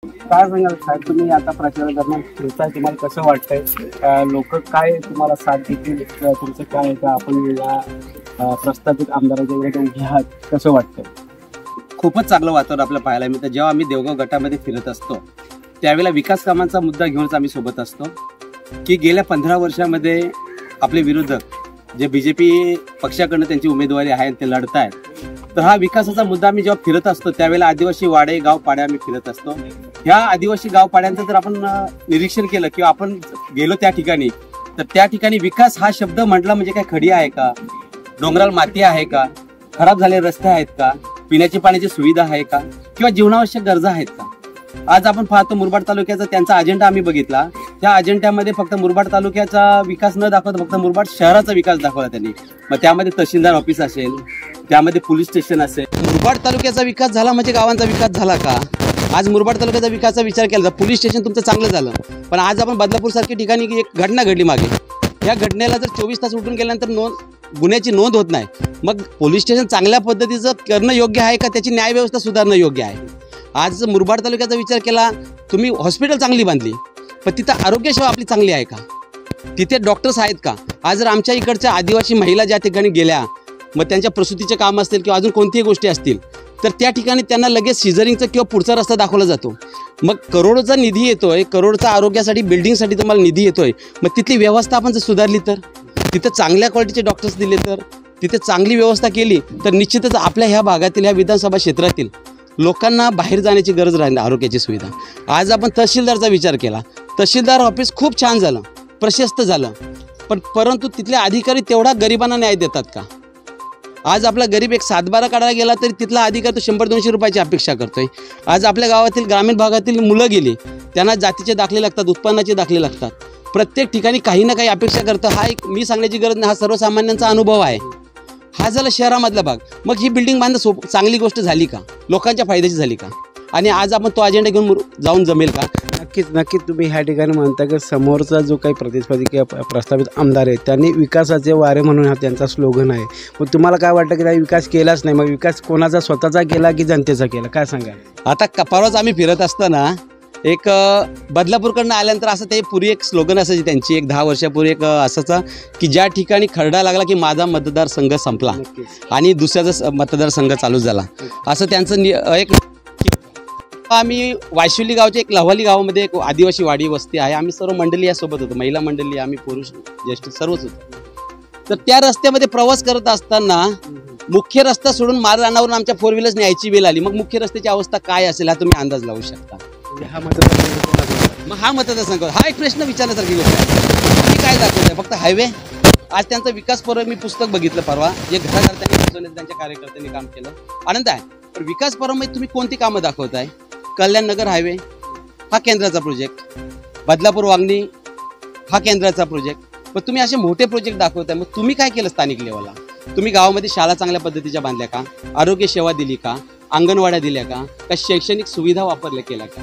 काय सांगाल साहेब, तुम्ही आता प्रचारादरम्यान फिरताय, तुम्हाला कसं वाटतंय? लोक काय तुम्हाला साथ देतील? तुमचं काय का आपण या प्रस्तावित आमदाराच्या विरोधात उभे आहात, कसं वाटतंय? खूपच चांगलं वातावरण आपल्याला पाहायला मिळतं. जेव्हा आम्ही देवगाव गटामध्ये फिरत असतो त्यावेळेला विकास कामांचा मुद्दा घेऊनच आम्ही सोबत असतो की गेल्या 15 वर्षामध्ये आपले विरोधक जे बीजेपी पक्षाकडनं त्यांची उमेदवारी आहे ते लढत आहेत, तर हा विकासाचा मुद्दा आम्ही जेव्हा फिरत असतो त्यावेळेला आदिवासी वाडे गाव पाड्या आम्ही फिरत असतो. ह्या आदिवासी गाव पाड्यांचं जर आपण निरीक्षण केलं किंवा आपण गेलो त्या ठिकाणी, तर त्या ठिकाणी विकास हा शब्द म्हटला म्हणजे काय खडी आहे का, डोंगराळ माती आहे का, खराब झालेले रस्ते आहेत का, पिण्याची पाण्याची सुविधा आहे का, किंवा जीवनावश्यक गरजा आहेत का? आज आपण पाहतो मुरबाड तालुक्याचा त्यांचा अजेंडा आम्ही बघितला. त्या अजेंड्यामध्ये फक्त मुरबाड तालुक्याचा विकास न दाखवता फक्त मुरबाड शहराचा विकास दाखवला त्यांनी. मग त्यामध्ये तहसीलदार ऑफिस असेल, त्यामध्ये पोलीस स्टेशन असेल. मुरबाड तालुक्याचा विकास झाला म्हणजे गावांचा विकास झाला का? आज मुरबाड तालुक्याचा विकासाचा विचार केला तर पोलीस स्टेशन तुमचं चांगलं झालं, पण आज आपण बदलापूर सारखी ठिकाणी एक घटना घडली मागे, या घटनेला जर 24 तास उठून गेल्यानंतर गुन्ह्याची नोंद होत नाही, मग पोलीस स्टेशन चांगल्या पद्धतीचं करणं योग्य आहे का, त्याची न्याय व्यवस्था सुधारणं योग्य आहे? आज मुरबाड तालुक्याचा विचार केला, तुम्ही हॉस्पिटल चांगली बांधली, पण तिथं आरोग्य सेवा आपली चांगली आहे का? तिथे डॉक्टर्स आहेत का? आज जर आमच्या इकडच्या आदिवासी महिला ज्या ठिकाणी गेल्या, मग त्यांच्या प्रसूतीचे काम असतील किंवा अजून कोणतीही गोष्टी असतील, तर त्या ठिकाणी त्यांना लगेच सिझरिंगचा किंवा पुढचा रस्ता दाखवला जातो. मग करोडोचा निधी येतोय, करोडचा आरोग्यासाठी बिल्डिंगसाठी तुम्हाला निधी येतोय, मग तिथली व्यवस्था आपण जर सुधारली, तर तिथं चांगल्या क्वालिटीचे डॉक्टर्स दिले, तर तिथे चांगली व्यवस्था केली, तर निश्चितच आपल्या ह्या भागातील ह्या विधानसभा क्षेत्रातील लोकांना बाहेर जाण्याची गरज राहिली आरोग्याची सुविधा. आज आपण तहसीलदारचा विचार केला, तहसीलदार ऑफिस खूप छान झालं, प्रशस्त झालं, पण परंतु तिथले अधिकारी तेवढा गरिबांना न्याय देतात का? आज आपला गरीब एक 7-12 काढायला गेला तरी तिथला अधिकारी तो 100-200 रुपयाची अपेक्षा करतोय. आज आपल्या गावातील ग्रामीण भागातील मुलं गेली, त्यांना जातीचे दाखले लागतात, उत्पन्नाचे दाखले लागतात, प्रत्येक ठिकाणी काही ना काही अपेक्षा करतं. हा एक मी सांगण्याची गरज नाही, हा सर्वसामान्यांचा अनुभव आहे. हा झाला शहरामधला भाग. मग ही बिल्डिंग बांधणं चांगली गोष्ट झाली का? लोकांच्या फायद्याची झाली का? आणि आज आपण तो अजेंडा घेऊन जाऊन जमेल का? नक्कीच तुम्ही ह्या ठिकाणी म्हणता की समोरचा जो काही प्रतिस्पर्धी किंवा प्रस्तावित आमदार आहे त्यांनी विकासाचे वारे म्हणून हा त्यांचा स्लोगन आहे. मग तुम्हाला काय वाटतं की त्यांनी विकास केलाच नाही, मग विकास कोणाचा स्वतःचा केला की जनतेचा केला, काय सांगाल? आता परवाच आम्ही फिरत असताना एक बदलापूरकडनं आल्यानंतर असं ते पूर्वी एक स्लोगन असायची त्यांची, एक 10 वर्षापूर्वी एक असायचा की ज्या ठिकाणी खरडा लागला की माझा मतदारसंघ संपला आणि दुसऱ्याचा मतदारसंघ चालू झाला, असं त्यांचं एक. आम्ही वायशुली गावचे एक लव्हाली गावामध्ये एक आदिवासी वाडी वस्ती आहे, आम्ही सर्व मंडळी यासोबत होतो, महिला मंडळी, आम्ही पुरुष ज्येष्ठ सर्वच होतो. तर त्या रस्त्यामध्ये प्रवास करत असताना मुख्य रस्ता सोडून माळरानावरून आमच्या 4 व्हीलर्स न्यायची वेळ आली. मग मुख्य रस्त्याची अवस्था काय असेल हा तुम्ही अंदाज लावू शकता. मग हा मतदारसंघ, हा एक प्रश्न विचारण्यासारखी गोष्ट आहे. तुम्ही काय दाखवताय? फक्त हायवे. आज त्यांचा विकास पर्व मी पुस्तक बघितलं परवा, जे घराकर्त्यांनी त्यांच्या कार्यकर्त्यांनी काम केलं, आनंद आहे. पण विकास पर्वामध्ये तुम्ही कोणती कामं दाखवताय? कल्याण नगर हायवे हा केंद्राचा प्रोजेक्ट, बदलापूर वांगणी हा केंद्राचा प्रोजेक्ट, पण तुम्ही असे मोठे प्रोजेक्ट दाखवताय. मग तुम्ही काय केलं स्थानिक लेवलला? तुम्ही गावामध्ये शाळा चांगल्या पद्धतीच्या बांधल्या का? आरोग्य सेवा दिली का? अंगणवाड्या दिल्या का? का शैक्षणिक सुविधा वापरल्या केल्या का?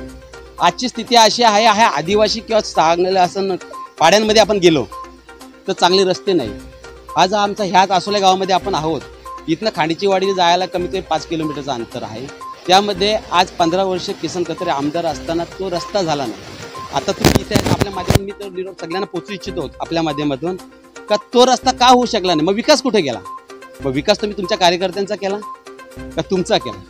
आजची स्थिती अशी आहे, ह्या आदिवासी किंवा चांगलं असं पाड्यांमध्ये आपण गेलो तर चांगले रस्ते नाही. आज आमचा ह्याच आसोल्या गावामध्ये आपण आहोत, इथनं खांडीची वाडी जायला कमीत कमी 5 किलोमीटरचं अंतर आहे. त्यामध्ये आज 15 वर्ष किसन कत्रे आमदार असताना तो रस्ता झाला नाही. आता तुम्ही इथे आपल्या माध्यमातून मी तर निरोप सगळ्यांना पोचू इच्छितो आपल्या माध्यमातून का तो रस्ता का होऊ शकला नाही? मग विकास कुठे गेला? मग विकास तुम्ही तुमच्या कार्यकर्त्यांचा केला का तुमचा केला?